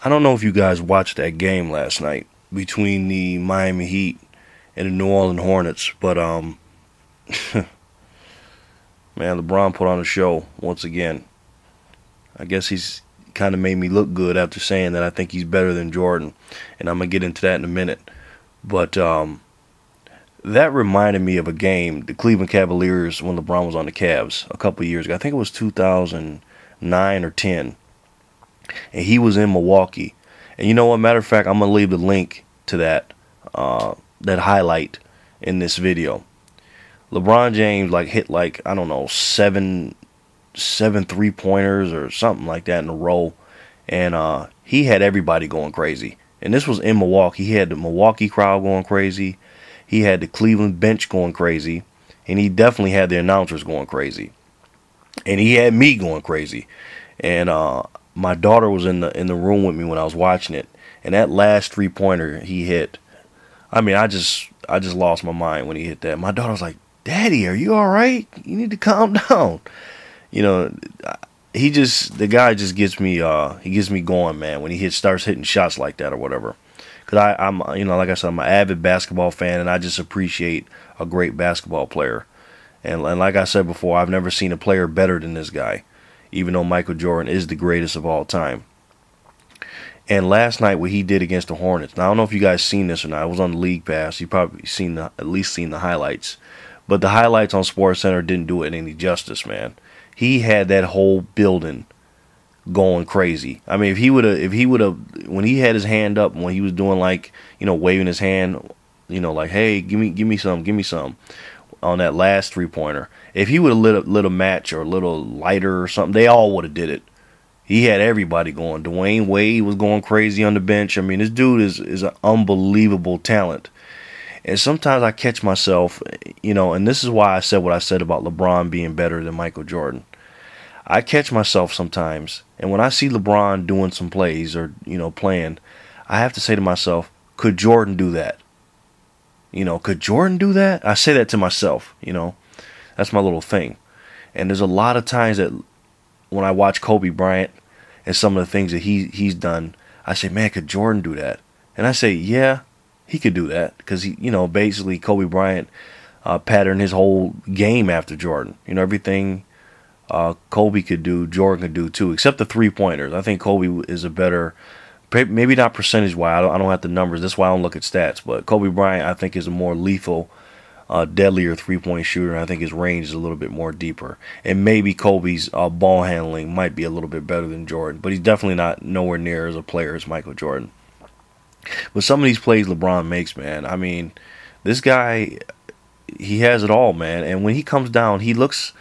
I don't know if you guys watched that game last night between the Miami Heat and the New Orleans Hornets, but man, LeBron put on a show once again. I guess he's kind of made me look good after saying that I think he's better than Jordan, and I'm gonna get into that in a minute. But that reminded me of a game, the Cleveland Cavaliers when LeBron was on the Cavs a couple of years ago. I think it was 2009 or 10, and he was in Milwaukee. And you know what? Matter of fact, I'm gonna leave the link to that highlight in this video. LeBron James hit I don't know seven 3-pointers or something like that in a row, and he had everybody going crazy. And this was in Milwaukee. He had the Milwaukee crowd going crazy. He had the Cleveland bench going crazy, and he definitely had the announcers going crazy, and he had me going crazy. And my daughter was in the room with me when I was watching it, and that last 3-pointer he hit, I mean, I just lost my mind when he hit that. My daughter was like, "Daddy, are you all right? You need to calm down." You know, the guy just gets me he gets me going, man, when he starts hitting shots like that or whatever. Because I'm like I said, I'm an avid basketball fan, and I just appreciate a great basketball player. And like I said before, I've never seen a player better than this guy, even though Michael Jordan is the greatest of all time. And last night, what he did against the Hornets. Now, I don't know if you guys seen this or not. It was on the League Pass. You probably at least seen the highlights. But the highlights on SportsCenter didn't do it any justice, man. He had that whole building going crazy. I mean, if he would have, when he had his hand up, when he was doing waving his hand, like, "Hey, give me some," on that last 3-pointer. If he would have lit a match or a little lighter or something, they all would have did it. He had everybody going. Dwayne Wade was going crazy on the bench. I mean, this dude is an unbelievable talent. And sometimes I catch myself, and this is why I said what I said about LeBron being better than Michael Jordan. I catch myself sometimes, and when I see LeBron doing some plays or, playing, I have to say to myself, could Jordan do that? Could Jordan do that? I say that to myself, That's my little thing. And there's a lot of times that when I watch Kobe Bryant and some of the things that he's done, I say, man, could Jordan do that? And I say, yeah, he could do that, because basically Kobe Bryant patterned his whole game after Jordan. Everything Kobe could do, Jordan could do too, except the 3-pointers. I think Kobe is a better, maybe not percentage-wise. I don't have the numbers. That's why I don't look at stats. But Kobe Bryant, I think, is a more lethal, deadlier 3-point shooter. And I think his range is a little bit more deeper. And maybe Kobe's ball handling might be a little bit better than Jordan, but he's definitely not nowhere near as a player as Michael Jordan. But some of these plays LeBron makes, man, I mean, this guy, he has it all, man. And when he comes down, he looks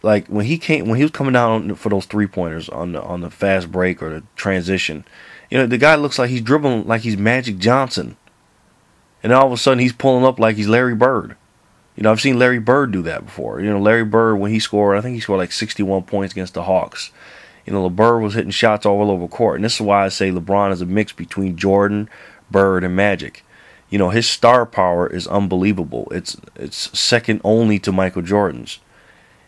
like when he was coming down for those 3-pointers on the fast break or the transition. The guy looks like he's dribbling like he's Magic Johnson, and then all of a sudden he's pulling up like he's Larry Bird. I've seen Larry Bird do that before. Larry Bird, when he scored, I think he scored like 61 points against the Hawks. LeBird was hitting shots all over court, and this is why I say LeBron is a mix between Jordan, Bird, and Magic. His star power is unbelievable. It's second only to Michael Jordan's.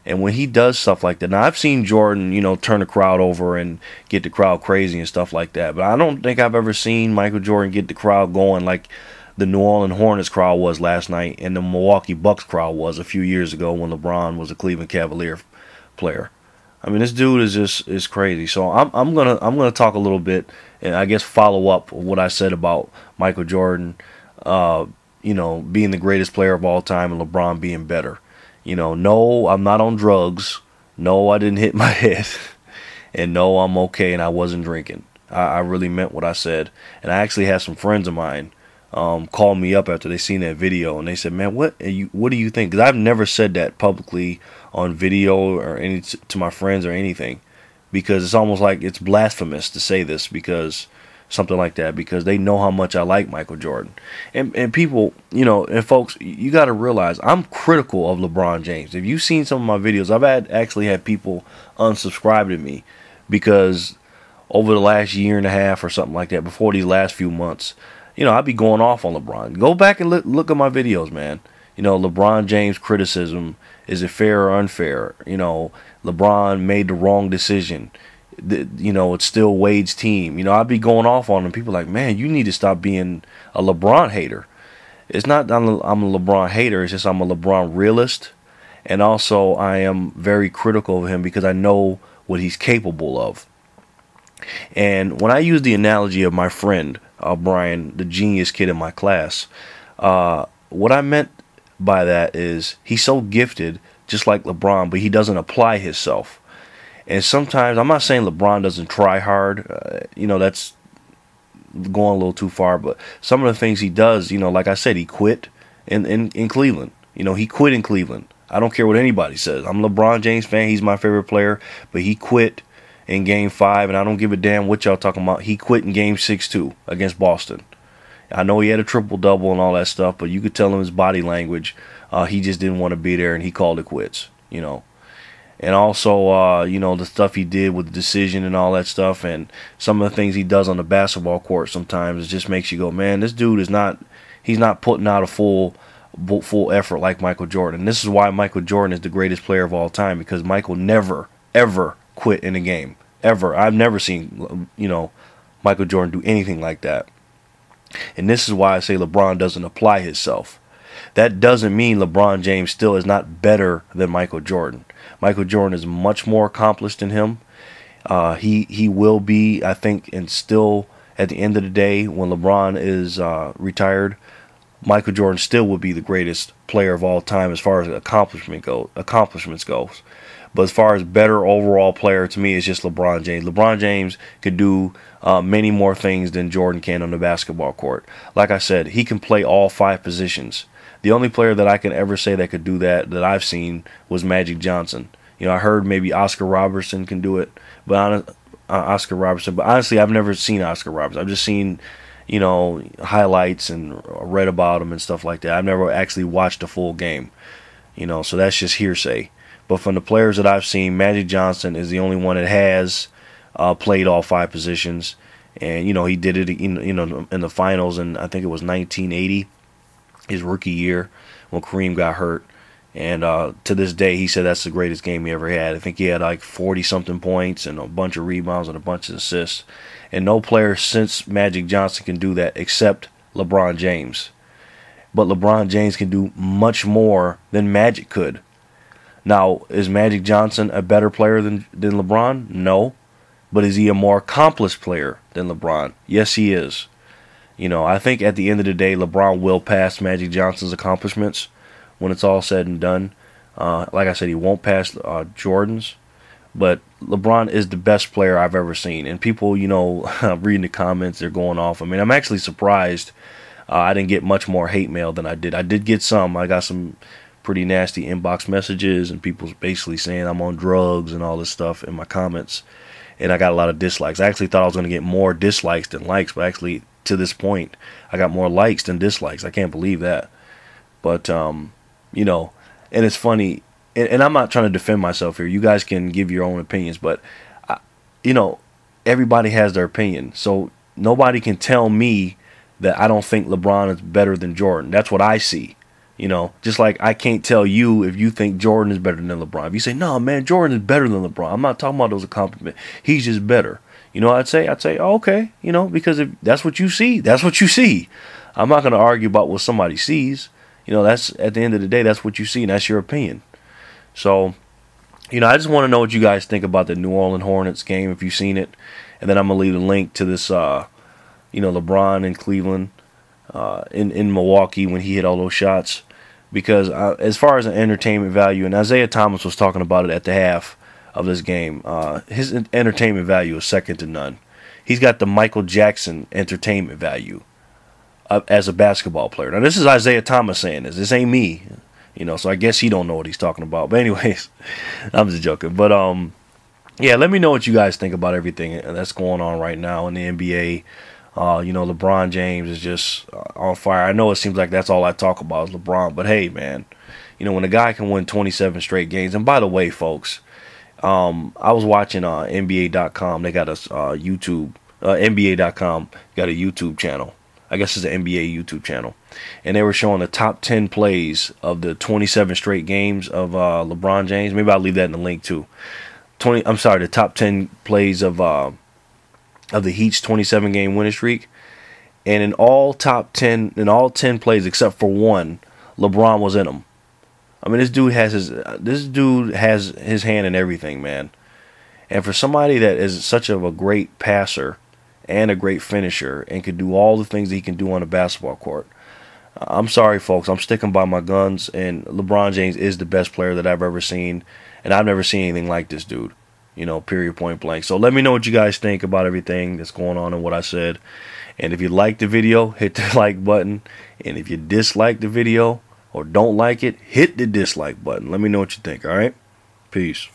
And when he does stuff like that, now I've seen Jordan, turn the crowd over and get the crowd crazy and stuff like that, but I don't think I've ever seen Michael Jordan get the crowd going like the New Orleans Hornets crowd was last night and the Milwaukee Bucks crowd was a few years ago when LeBron was a Cleveland Cavalier player. I mean, this dude is crazy. So I'm gonna talk a little bit and I guess follow up what I said about Michael Jordan, being the greatest player of all time and LeBron being better. No, I'm not on drugs. No, I didn't hit my head. And no, I'm okay and I wasn't drinking. I really meant what I said. And I actually had some friends of mine call me up after they seen that video, and they said, man, what do you think? Because I've never said that publicly on video or to my friends or anything, because it's almost like it's blasphemous to say this, because something like that, because they know how much I like Michael Jordan. And people, and folks, you got to realize I'm critical of LeBron James. If you've seen some of my videos, I've actually had people unsubscribe to me because over the last year and a half or something like that, before these last few months, I'd be going off on LeBron. Go back and look at my videos, man. LeBron James criticism, is it fair or unfair? LeBron made the wrong decision. it's still Wade's team. I'd be going off on him. People like, man, you need to stop being a LeBron hater. It's not that I'm a LeBron hater. It's just I'm a LeBron realist. And also I am very critical of him because I know what he's capable of. And when I use the analogy of my friend, Brian, the genius kid in my class, what I meant by that is he's so gifted, just like LeBron, but he doesn't apply himself. And sometimes, I'm not saying LeBron doesn't try hard, that's going a little too far, but some of the things he does, like I said, he quit in Cleveland. He quit in Cleveland. I don't care what anybody says. I'm a LeBron James fan. He's my favorite player, but he quit in Game 5, and I don't give a damn what y'all talking about. He quit in Game 6 too against Boston. I know he had a triple-double and all that stuff, but you could tell him his body language. He just didn't want to be there, and he called it quits, And also, the stuff he did with the decision and all that stuff, and some of the things he does on the basketball court sometimes, it just makes you go, man, this dude he's not putting out a full effort like Michael Jordan. And this is why Michael Jordan is the greatest player of all time, because Michael never, ever quit in a game. Ever. I've never seen, Michael Jordan do anything like that. And this is why I say LeBron doesn't apply himself. That doesn't mean LeBron James still is not better than Michael Jordan. Michael Jordan is much more accomplished than him. He will be, I think, and still at the end of the day, when LeBron is retired, Michael Jordan still will be the greatest player of all time as far as accomplishments goes. But as far as better overall player, to me, it's just LeBron James. LeBron James could do many more things than Jordan can on the basketball court. Like I said, he can play all 5 positions. The only player that I can ever say that could do that I've seen was Magic Johnson. I heard maybe Oscar Robertson can do it, but honestly, I've never seen Oscar Robertson. I've just seen, highlights and read about him and stuff like that. I've never actually watched a full game, so that's just hearsay. But from the players that I've seen, Magic Johnson is the only one that has played all 5 positions, and he did it in the finals, and I think it was 1980, his rookie year, when Kareem got hurt. And to this day, he said that's the greatest game he ever had. I think he had like 40-something points and a bunch of rebounds and a bunch of assists. And no player since Magic Johnson can do that except LeBron James. But LeBron James can do much more than Magic could. Now, is Magic Johnson a better player than LeBron? No. But is he a more accomplished player than LeBron? Yes, he is. I think at the end of the day, LeBron will pass Magic Johnson's accomplishments when it's all said and done. Like I said, he won't pass Jordan's. But LeBron is the best player I've ever seen. And people, reading the comments, they're going off. I mean, I'm actually surprised I didn't get much more hate mail than I did. I did get some. I got some pretty nasty inbox messages and people basically saying I'm on drugs and all this stuff in my comments. And I got a lot of dislikes. I actually thought I was going to get more dislikes than likes, but actually, to this point, I got more likes than dislikes. I can't believe that. But, and it's funny, and I'm not trying to defend myself here. You guys can give your own opinions, but, everybody has their opinion. So nobody can tell me that I don't think LeBron is better than Jordan. That's what I see. Just like I can't tell you if you think Jordan is better than LeBron. If you say, no, man, Jordan is better than LeBron, I'm not talking about those accomplishments. He's just better. I'd say, oh, okay, because if that's what you see, that's what you see. I'm not going to argue about what somebody sees. That's at the end of the day, that's what you see, and that's your opinion. So, I just want to know what you guys think about the New Orleans Hornets game, if you've seen it. And then I'm going to leave a link to this, LeBron in Cleveland, in Milwaukee when he hit all those shots. Because as far as an entertainment value, and Isaiah Thomas was talking about it at the half of this game, his entertainment value is second to none. He's got the Michael Jackson entertainment value as a basketball player. Now, this is Isaiah Thomas saying this. This ain't me. So I guess he don't know what he's talking about. But anyways, I'm just joking. But, yeah, let me know what you guys think about everything that's going on right now in the NBA. LeBron James is just on fire. I know it seems like that's all I talk about is LeBron. But, hey, man, when a guy can win 27 straight games. And by the way, folks, I was watching NBA.com. They got a YouTube. NBA.com got a YouTube channel. I guess it's an NBA YouTube channel. And they were showing the top 10 plays of the 27 straight games of LeBron James. Maybe I'll leave that in the link too. the top 10 plays of the Heat's 27 game winning streak. And in all 10 plays except for one, LeBron was in them. I mean, this dude has his hand in everything, man. And for somebody that is such of a great passer and a great finisher and can do all the things that he can do on a basketball court, I'm sorry, folks. I'm sticking by my guns, and LeBron James is the best player that I've ever seen, and I've never seen anything like this dude. Period, point blank. So let me know what you guys think about everything that's going on and what I said. And if you like the video, hit the like button. And if you dislike the video or don't like it, hit the dislike button. Let me know what you think, all right? Peace.